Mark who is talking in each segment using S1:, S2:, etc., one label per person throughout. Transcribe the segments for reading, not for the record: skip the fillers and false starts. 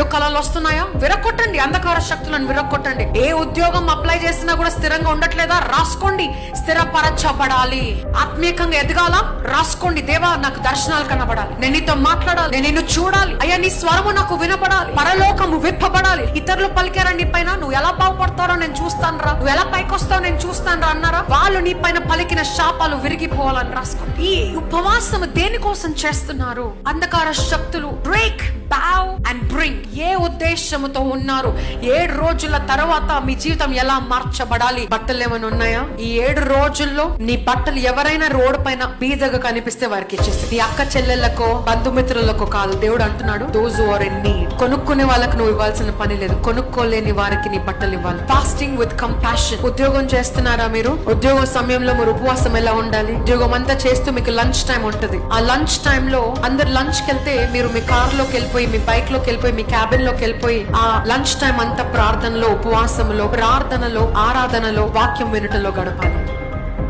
S1: కళలు వస్తున్నాయా? విరగొట్టండి, అంధకార శక్తులను విరగొట్టండి. ఏ ఉద్యోగం అప్లై చేసినా కూడా స్థిరంగా ఉండట్లేదా? రాసుకోండి. స్థిరపరచబడాలి. ఆత్మీయంగా ఎదగాల? రాసుకోండి. దేవా, నాకు దర్శనాలు కనబడాలి, నేను నీతో మాట్లాడాలి, నేను నిన్ను చూడాలి, అయ్యా నీ స్వరము నాకు వినపడాలి, పరలోకము విప్పబడాలి. ఇతరులు పలికారా నీ పైన, నువ్వు ఎలా బాగుపడతారో నేను చూస్తాను రా, నువ్వు ఎలా పైకి వస్తావో నేను చూస్తాను రా అన్నారా? వాళ్ళు నీ పైన పలికిన శాపాలు విరిగిపోవాలని రాసుకోండి. ఈ ఉపవాసం దేనికోసం చేస్తున్నారు? అంధకార శక్తులు బ్రేక్, bow and bring. ఏ ఉద్దేశముతో ఉన్నారు? 7 రోజుల తర్వాత మీ జీవితం ఎలా మార్చబడాలి? బట్టలు ఏమైనా ఉన్నాయా? ఈ 7 రోజుల్లో నీ బట్టలు ఎవరైనా రోడ్డు పైన బీదగా కనిపిస్తే వారికి ఇచ్చేసి, నీ అక్క చెల్లెళ్ళకో బంధుమిత్రులకో కాదు. దేవుడు అంటున్నాడు, those who are in need. కొనుక్కునే వాళ్ళకి నువ్వు ఇవ్వాల్సిన పని లేదు, కొనుక్కోలేని వారికి నీ బట్టలు ఇవ్వాలి. Fasting with compassion. ఉద్యోగం చేస్తున్నారా మీరు? ఉద్యోగం సమయంలో మీరు ఉపవాసం ఎలా ఉండాలి? ఉద్యోగం అంతా చేస్తూ మీకు లంచ్ టైం ఉంటది. ఆ లంచ్ టైం లో అందరు లంచ్ కి వెళ్తే మీరు మీ కార్ లోకి వెళ్ళిపోయి, మీ బైక్ లోకి వెళ్ళిపోయి, మీ క్యాబిన్ లోకి వెళ్ళిపోయి ఆ లంచ్ టైం అంతా ప్రార్థనలో, ఉపవాసంలో, ప్రార్థనలో, ఆరాధనలో, వాక్యం వినుటలో గడపాలి.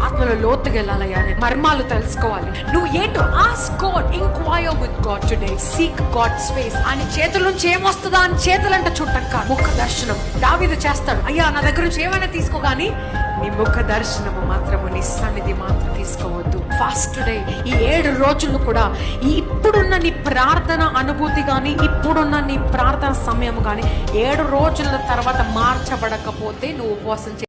S1: ఆత్మలో లోతుగా వెళ్ళాలయ్యా, మర్మాలు తెలుసుకోవాలి. నువ్వు ఏంటో ask God, inquire with God today, seek God's face. ఆయన చేతుల నుంచి ఏమొస్తుందా అని చేతులంట చుట్టక్క. ముఖ దర్శనం దావీదు చేస్తాడు. అయ్యా, నా దగ్గర నుంచి ఏమైనా తీసుకోగాని నీ ముఖ దర్శనము మాత్రము, నీ సన్నిధి మాత్రం తీసుకోవద్దు. Fast today. ఈ 7 రోజులు కూడా ఇప్పుడున్న నీ ప్రార్థన అనుభూతి గాని, ఇప్పుడున్న నీ ప్రార్థన సమయం గాని 7 రోజుల తర్వాత మార్చబడకపోతే నువ్వు ఉపవాసం